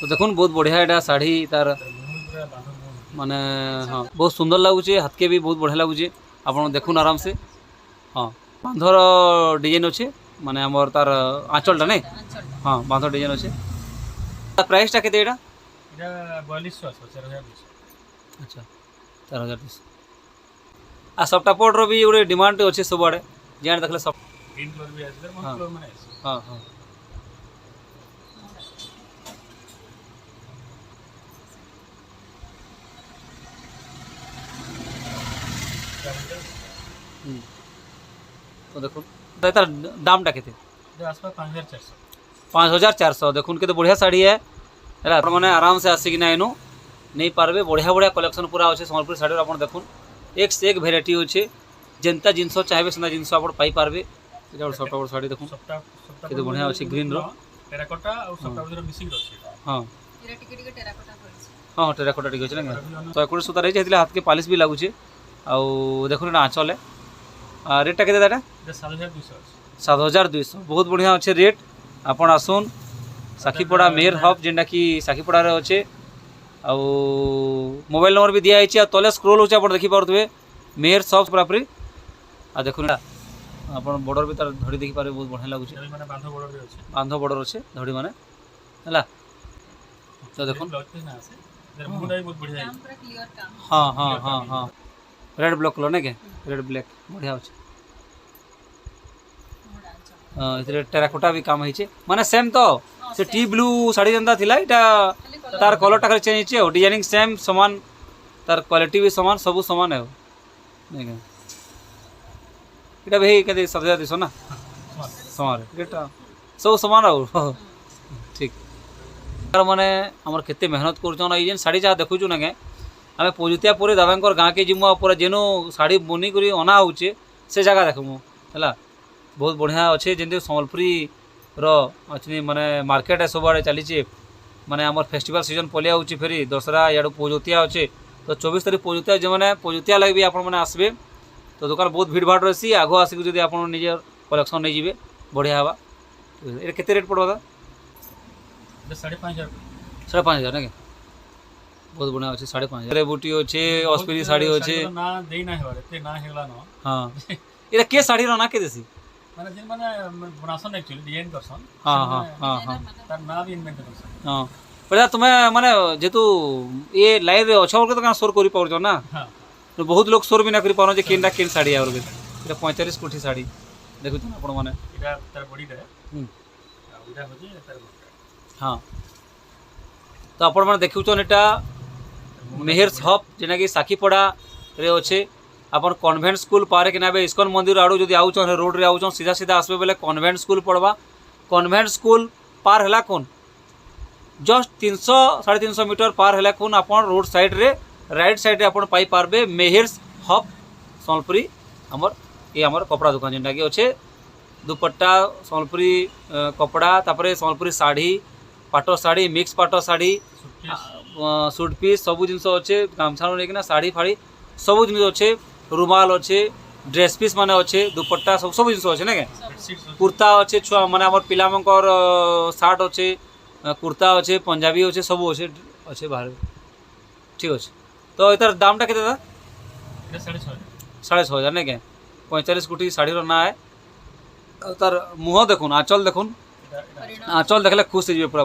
तो देखुन बहुत बढ़िया एटा शाढ़ी तार माने हाँ बहुत सुंदर लगुच हाथ के भी बहुत बढ़िया लगुच आप देखुन आराम से हाँ बांधर डिजाइन अच्छे माने आमर तार आंचलटा नहीं हाँ बांधर डिजाइन अच्छे प्राइसटा केते एटा 4200 अच्छा 4200 आ सफ्टापोर्ट रो भी गोटे डिमांड अच्छे सब आड़े जेन देखले सब ग्रीन कलर भी आसे मन हाँ कलर माने आसे हाँ हाँ तो देखो तार दामटा केते आसपास 5400 5400 देखुन के बढ़िया शाढ़ी है मैंने आराम से आसिक ना इनू नहीं पारबे बढ़िया बढ़िया कलेक्शन पूरा अच्छे सम्बलपुरी शाढ़ी आप देखुन एक से एक भेराइटी अच्छे जेनता जिनस चाहिए सेना जिनस आप पाइपारे सफ्टापोर्ट शाढ़ी देखुन के बढ़िया अच्छे ग्रीन रो टेराकोटा और सफ्टापोर्ट मिक्सिंग अछि हाँ एरा टिके टिके टेराकोटा होइछ हाँ टेराकोटा टिके अछि ना तो एकड़ सुता रही हाथ के पॉलिश भी लागुचे आ देखुन ना आंचल है रेटा केते दाटा 7200 7200 बहुत बढ़िया अच्छे रेट आपन आसुन साखीपड़ा मेयर हब जेनटा कि साखीपड़ा रे अच्छे आ मोबाइल नंबर भी दिया है तले स्क्रोल होचे आप देखि पारथुवे मेयर शॉप पूरापूरी आ देखुन आपन बॉर्डर भी तार धड़ी देखि पारे बहुत बढ़िया लागुचे माने बांधो बॉर्डर भी अछि बांधो बॉर्डर अच्छे धड़ी माने हला तो देखुन ब्लॉक ना आसे इधर मुंडा भी बहुत बढ़िया है काम पूरा क्लियर काम हाँ हाँ हाँ हाँ रेड ब्लॉक कलर ना के रेड ब्लैक बढ़िया अच्छे मोड़ा अच्छा इतरे टेराकोटा भी काम होइछे माने सेम तो से टी ब्लू साड़ी जंदा थिला इटा तार कलरटा खाली चेंज होइछे डिजाइनिंग सेम समान तार क्वालिटी भी समान सब समान है नहीं के इटा भाई कदे 7200 ना समान इटा सब समान आ ठीक तार माने हमर केते मेहनत करछन ई जेन साड़ी जा देखुछु ना के आमे पोजुतिया पूरे दादांकर गाँ के जिमु पूरा जेनो साड़ी बुनी करी अना होचे से जगह देखमु हला बहुत बढ़िया अच्छे जमी सम्बलपुरी रही माने मार्केट है सब आड़े चली माने आमर फेस्टिवल सीजन पलिया हो फेरी दशहरा या पोजुतिया अच्छे तो 24 तारीख पोजुतिया जो मैंने पोजुतिया लगे आप आसबे तो दुकान बहुत भीड़ भाड़ रही आग आसिक जब आप निजर कलेक्शन नहीं जी बढ़िया हवा ये केते रेट पड़वा 5500 5,500 ना बहुत बढ़िया अच्छे 5,500 बूटी अच्छे अस्पिरी साड़ी अच्छे ना देई ना हेबार एते ना हेला न हाँ ये के साड़ी ना के देसी माने जिन माने बनासन एक्चुअली डिजाइन करसन हाँ हाँ हाँ हाँ तार ना भी इन्वेंट करसन हाँ पर तुम्हें माने जेतु ये लाइव अच्छा बोल के तो शोर कर पार ना हां तो बहुत लोग शोर भी ना कर पारो जे केनटा केन साड़ी और के 45 कोठी साड़ी देखु तो आपण माने इटा तार बॉडी रे इटा होजे तार हाँ तो आपण माने देखु तो एटा मेहर शॉप जेना कि साखीपड़ा रे अच्छे अपन कन्वेंट स्कूल पारे कि ना इस्कन मंदिर आड़ू जब आउन रोड रे आउन सीधा सीधा आसबे बोले कन्वेंट स्कूल पढ़वा कन्वेंट स्कूल पार है कौन जस्ट 300-350 मीटर पार है कौन आप रोड साइड रे राइट साइड रे अपन पाई पारबे मेहर्स हब सम्बलपुरी आमर ये आमर कपड़ा दुकान जेनटा कि अच्छे दुपट्टा सम्बलपुरी कपड़ा तापर सम्बलपुरी साड़ी पाटो साड़ी मिक्स पाटो साड़ी सूट पीस सब जिन अच्छे गामछा लेकिन साड़ी फाड़ी सब जिन अच्छे रुमाल अच्छे ड्रेस पीस माने अच्छे दुपट्टा सब सब जिन अच्छे ना कुर्ता अच्छे छुआ माने आमर पिलामंकर सार्ट अच्छे कुर्ता अच्छे पंजाबी अच्छे सब अच्छे अच्छे बाहर ठीक अच्छे तो इतार दामटा केते था 6,500 ना क्या 45 कोटी साड़ी ना है तार मुह देखुन आंचल देखुन आंचल देखले खुश हो पूरा।